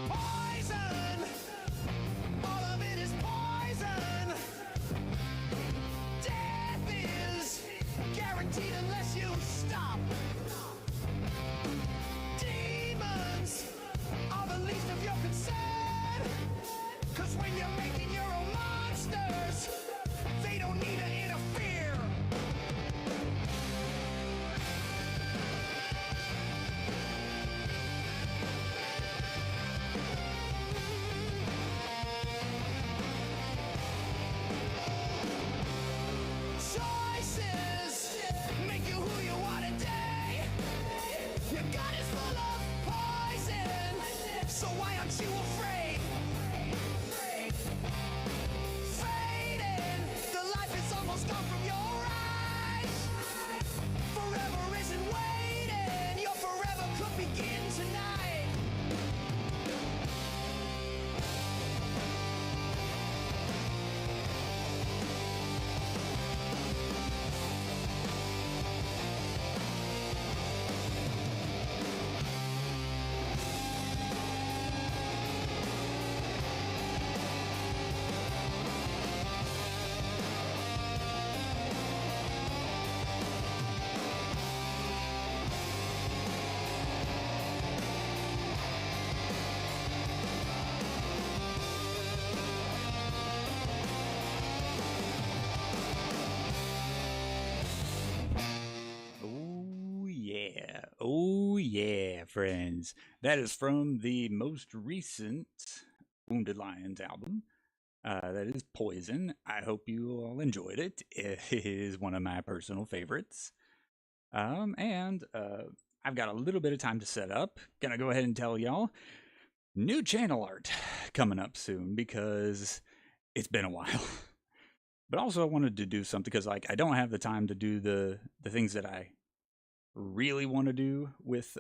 Poison! All of it is poison! Death is guaranteed unless you stop! Demons are the least of your concern! 'Cause when you're making your own monsters, they don't need to interfere! Choices make you who you are today. Your gut is full of poison, so why aren't you afraid? Fading, the life is almost gone from your eyes. Forever isn't waiting, your forever could begin tonight. Oh yeah, friends. That is from the most recent Wounded Lions album. That is Poison. I hope you all enjoyed it. It is one of my personal favorites. And I've got a little bit of time to set up. Gonna go ahead and tell y'all, new channel art coming up soon because it's been a while. But also I wanted to do something because I don't have the time to do the things that I really want to do with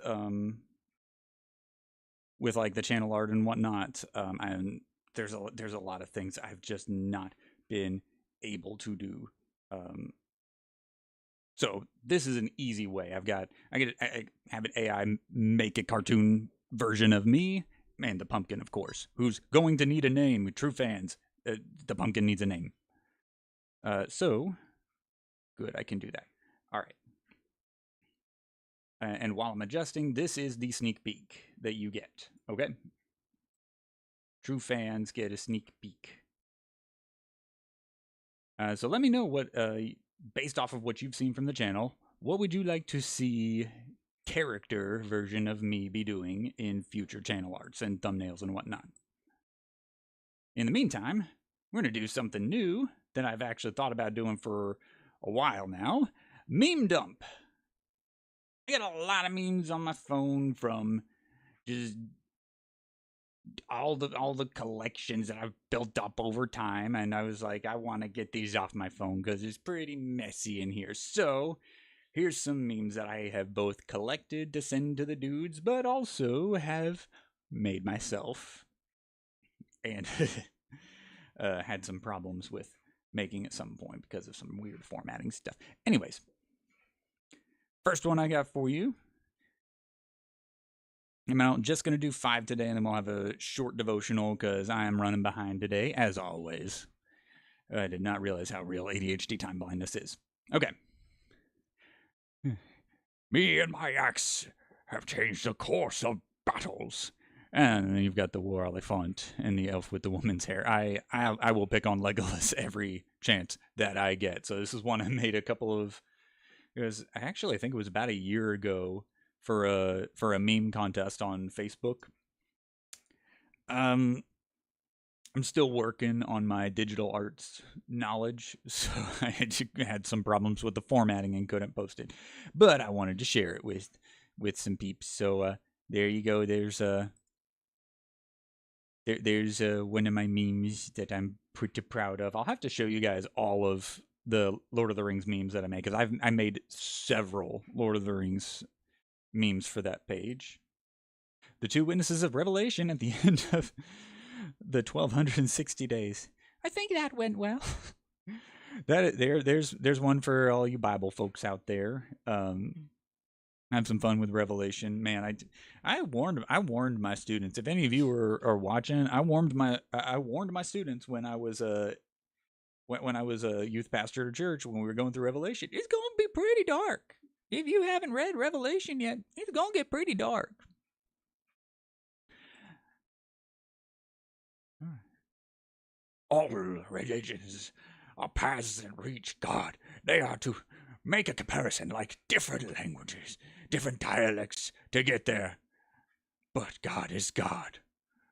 like the channel art and whatnot. And there's a lot of things I've just not been able to do. So this is an easy way. I have an AI make a cartoon version of me and the pumpkin, of course, who's going to need a name with true fans. The pumpkin needs a name. So good, I can do that. All right. And while I'm adjusting, this is the sneak peek that you get, okay? True fans get a sneak peek. So let me know what, based off of what you've seen from the channel, what would you like to see character version of me be doing in future channel arts and thumbnails and whatnot? In the meantime, we're going to do something new that I've actually thought about doing for a while now. Meme dump. I got a lot of memes on my phone from just all the collections that I've built up over time, and I was like, I want to get these off my phone because it's pretty messy in here. So here's some memes that I have both collected to send to the dudes, but also have made myself and had some problems with making at some point because of some weird formatting stuff. Anyways. First one I got for you. I'm just going to do 5 today, and then we'll have a short devotional because I am running behind today, as always. I did not realize how real ADHD time blindness is. Okay. Me and my axe have changed the course of battles. And then you've got the War Elephant and the elf with the woman's hair. I will pick on Legolas every chance that I get. So this is one I made a couple of... It was actually, I think it was about a year ago for a meme contest on Facebook. I'm still working on my digital arts knowledge, so I had some problems with the formatting and couldn't post it. But I wanted to share it with some peeps. So there you go. There's one of my memes that I'm pretty proud of. I'll have to show you guys all of the Lord of the Rings memes that I made, because I made several Lord of the Rings memes for that page. The 2 witnesses of Revelation at the end of The 1260 days. I think that went well. There's one for all you Bible folks out there. Have some fun with Revelation, man. I warned my students. If any of you are watching, I warned my students when I was when I was a youth pastor at church when we were going through Revelation. It's going to be pretty dark. If you haven't read Revelation yet, it's going to get pretty dark. All religions are paths that reach God. They are to make a comparison like different languages, different dialects to get there. But God is God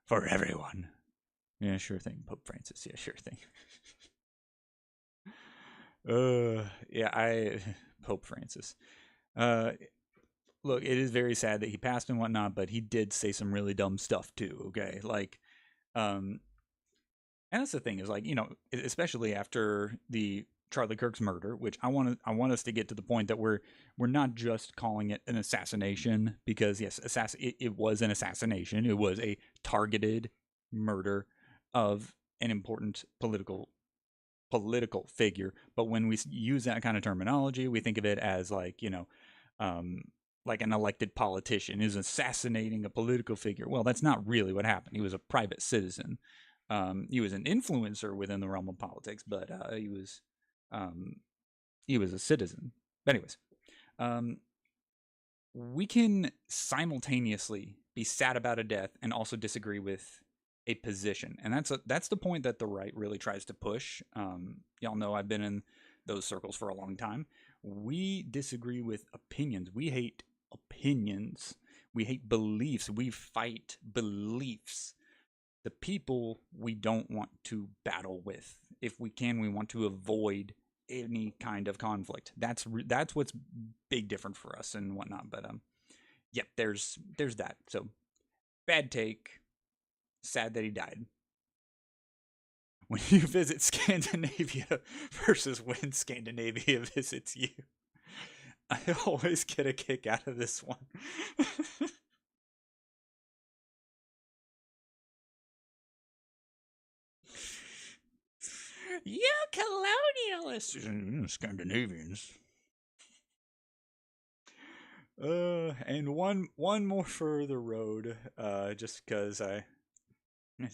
for everyone. Yeah, sure thing, Pope Francis. Yeah, sure thing. Yeah, Pope Francis. Look, it is very sad that he passed and whatnot, but he did say some really dumb stuff too. Okay, like, um, and that's the thing is like especially after the Charlie Kirk's murder, which I want us to get to the point that we're not just calling it an assassination because yes, it was an assassination. It was a targeted murder of an important political figure. But when we use that kind of terminology, we think of it as um, like an elected politician is assassinating a political figure. Well, that's not really what happened. He was a private citizen. He was an influencer within the realm of politics, but um, he was a citizen. But anyways, um, we can simultaneously be sad about a death and also disagree with a position, and that's the point that the right really tries to push. Y'all know I've been in those circles for a long time. We disagree with opinions. We hate opinions. We hate beliefs. We fight beliefs. The people we don't want to battle with. If we can, we want to avoid any kind of conflict. That's what's big different for us and whatnot. But yeah, there's that. So bad take. Sad that he died. When you visit Scandinavia versus when Scandinavia visits you, I always get a kick out of this one. You colonialists, Scandinavians. And one more further road, just because you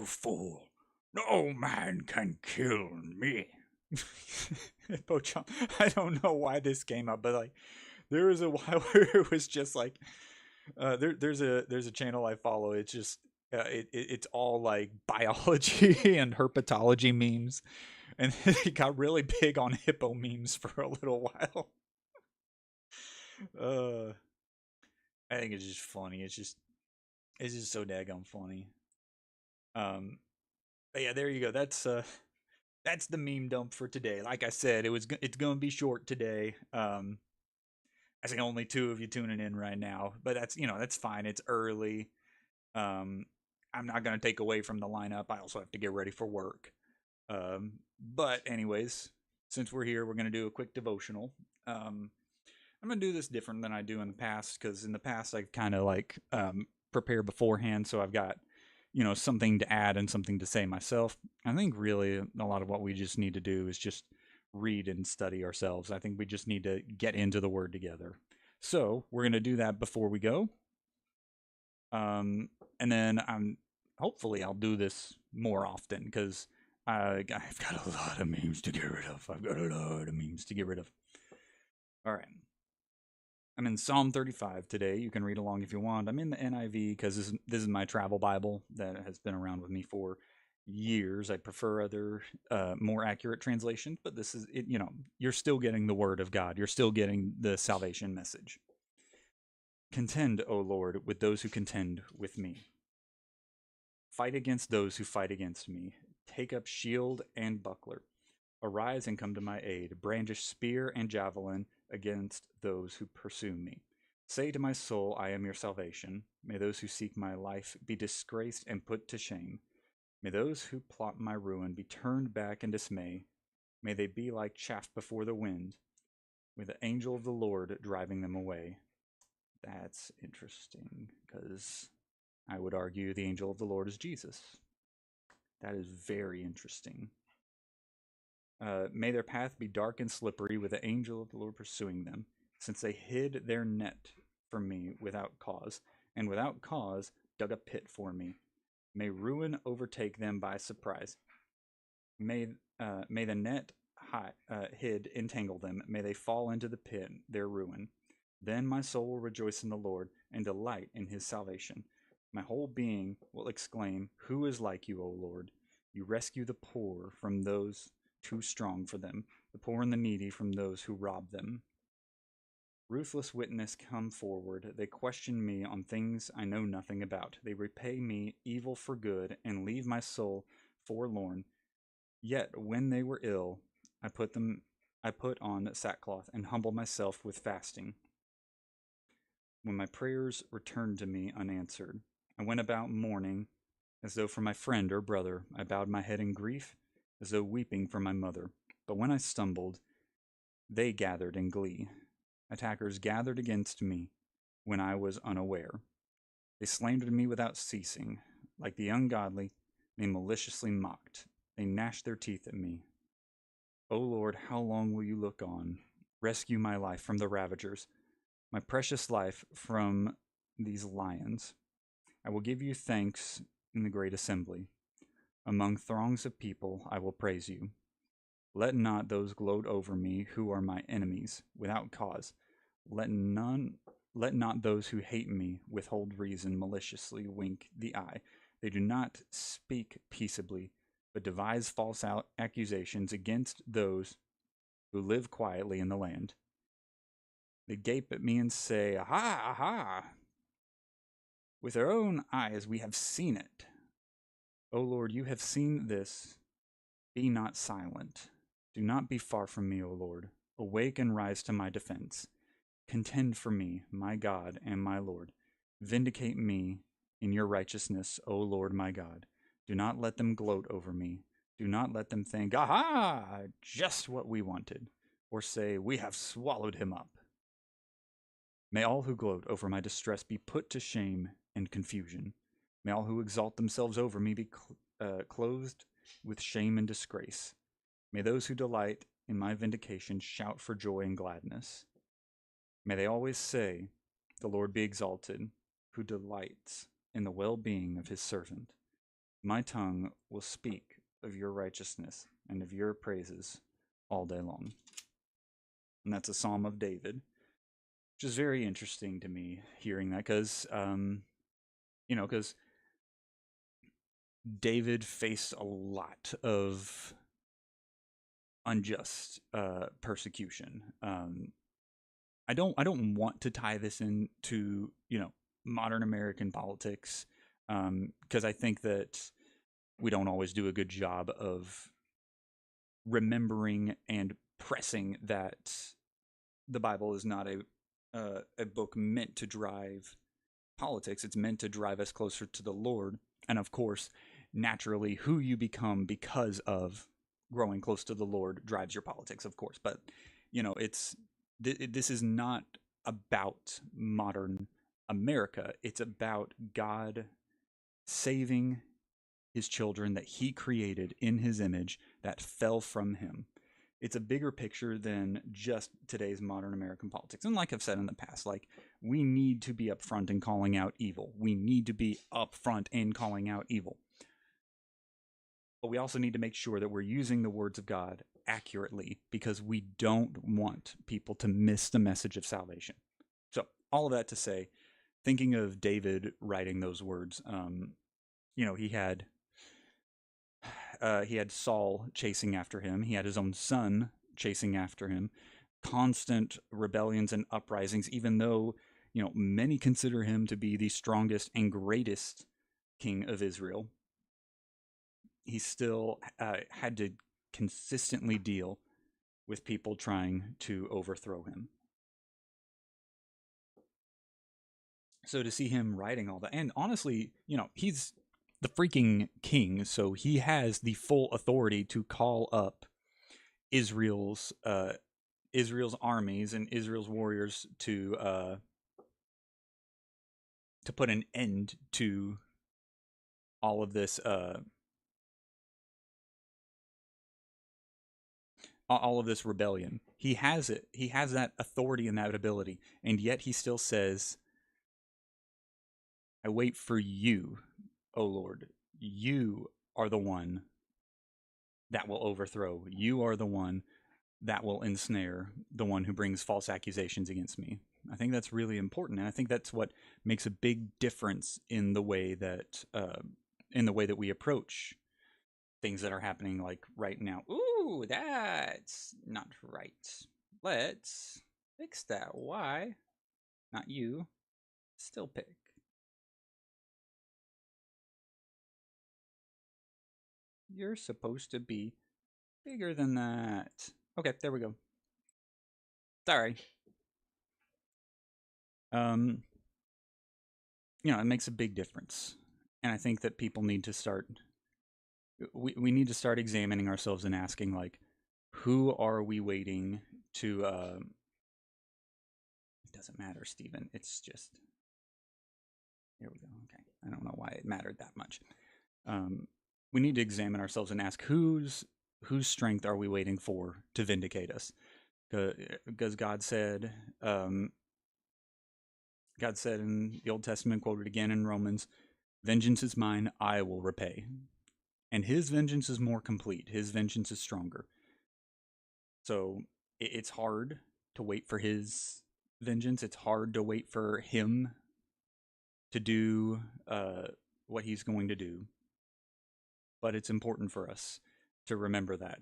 fool, no man can kill me. Pochon, I don't know why this came up, but like there was a while where it was just like there's a channel I follow. It's just it's all like biology and herpetology memes, and it got really big on hippo memes for a little while. Uh, I think it's just funny. It's just so daggone funny. Um, but yeah, there you go. That's the meme dump for today. Like I said, it's going to be short today. I see only two of you tuning in right now, but that's fine. It's early. Um, I'm not going to take away from the lineup. I also have to get ready for work. But anyways, since we're here, we're going to do a quick devotional. I'm going to do this different than I do in the past because in the past I kind of like prepare beforehand, so I've got something to add and something to say myself. I think really a lot of what we just need to do is just read and study ourselves. I think we just need to get into the word together. So we're going to do that before we go. And then hopefully I'll do this more often because I've got a lot of memes to get rid of. All right. I'm in Psalm 35 today. You can read along if you want. I'm in the NIV because this is my travel Bible that has been around with me for years. I prefer other more accurate translations, but this is it. You're still getting the word of God. You're still getting the salvation message. Contend, O Lord, with those who contend with me. Fight against those who fight against me. Take up shield and buckler. Arise and come to my aid. Brandish spear and javelin against those who pursue me. Say to my soul, I am your salvation. May those who seek my life be disgraced and put to shame. May those who plot my ruin be turned back in dismay. May they be like chaff before the wind, with the angel of the Lord driving them away. That's interesting, because I would argue the angel of the Lord is Jesus. That is very interesting. May their path be dark and slippery, with the angel of the Lord pursuing them, since they hid their net from me without cause, and without cause dug a pit for me. May ruin overtake them by surprise. May the net hid entangle them. May they fall into the pit, their ruin. Then my soul will rejoice in the Lord and delight in his salvation. My whole being will exclaim, "Who is like you, O Lord? You rescue the poor from those too strong for them, the poor and the needy from those who rob them." Ruthless witness come forward. They question me on things I know nothing about. They repay me evil for good and leave my soul forlorn. Yet when they were ill, I put on sackcloth and humbled myself with fasting. When my prayers returned to me unanswered, I went about mourning as though for my friend or brother. I bowed my head in grief as though weeping for my mother. But when I stumbled, they gathered in glee. Attackers gathered against me when I was unaware. They slandered me without ceasing. Like the ungodly, they maliciously mocked. They gnashed their teeth at me. O Lord, how long will you look on? Rescue my life from the ravagers, my precious life from these lions. I will give you thanks in the great assembly. Among throngs of people, I will praise you. Let not those gloat over me who are my enemies without cause. Let not those who hate me withhold reason, maliciously wink the eye. They do not speak peaceably, but devise false accusations against those who live quietly in the land. They gape at me and say, "Aha, aha! With our own eyes we have seen it. O Lord, you have seen this. Be not silent. Do not be far from me, O Lord. Awake and rise to my defense. Contend for me, my God and my Lord. Vindicate me in your righteousness, O Lord my God. Do not let them gloat over me. Do not let them think, 'Aha! Just what we wanted,' or say, 'We have swallowed him up.' May all who gloat over my distress be put to shame and confusion. May all who exalt themselves over me be clothed with shame and disgrace. May those who delight in my vindication shout for joy and gladness. May they always say, 'The Lord be exalted, who delights in the well-being of his servant.' My tongue will speak of your righteousness and of your praises all day long." And that's a Psalm of David, which is very interesting to me hearing that because, because David faced a lot of unjust persecution. I don't want to tie this into modern American politics because I think that we don't always do a good job of remembering and pressing that the Bible is not a book meant to drive politics. It's meant to drive us closer to the Lord, and of course, naturally, who you become because of growing close to the Lord drives your politics, of course. But this is not about modern America. It's about God saving his children that he created in his image that fell from him. It's a bigger picture than just today's modern American politics. And like I've said in the past, we need to be upfront in calling out evil. We need to be upfront in calling out evil. But we also need to make sure that we're using the words of God accurately because we don't want people to miss the message of salvation. So all of that to say, thinking of David writing those words, he had Saul chasing after him. He had his own son chasing after him. Constant rebellions and uprisings, even though, many consider him to be the strongest and greatest king of Israel. He still had to consistently deal with people trying to overthrow him. So to see him writing all that, and honestly, he's the freaking king, so he has the full authority to call up Israel's armies and Israel's warriors to to put an end to all of this all of this rebellion. He has it. He has that authority and that ability, and yet he still says, "I wait for you, O Lord. You are the one that will overthrow. You are the one that will ensnare the one who brings false accusations against me." I think that's really important, and I think that's what makes a big difference in the way that we approach things that are happening like right now. Ooh, that's not right. Let's fix that. Why? Not you. Still pick. You're supposed to be bigger than that. Okay, there we go. Sorry. Um, it makes a big difference. And I think that people need to start we need to start examining ourselves and asking, like, who are we waiting to it doesn't matter, Stephen. It's just here we go. Okay. I don't know why it mattered that much. We need to examine ourselves and ask whose strength are we waiting for to vindicate us? Because God said in the Old Testament, quoted again in Romans, "Vengeance is mine, I will repay." And his vengeance is more complete. His vengeance is stronger. So it's hard to wait for his vengeance. It's hard to wait for him to do what he's going to do. But it's important for us to remember that.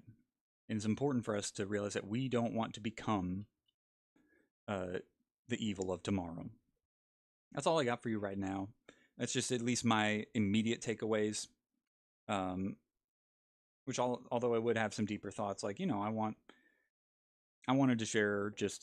And it's important for us to realize that we don't want to become the evil of tomorrow. That's all I got for you right now. That's just at least my immediate takeaways. Although I would have some deeper thoughts, like, I wanted to share just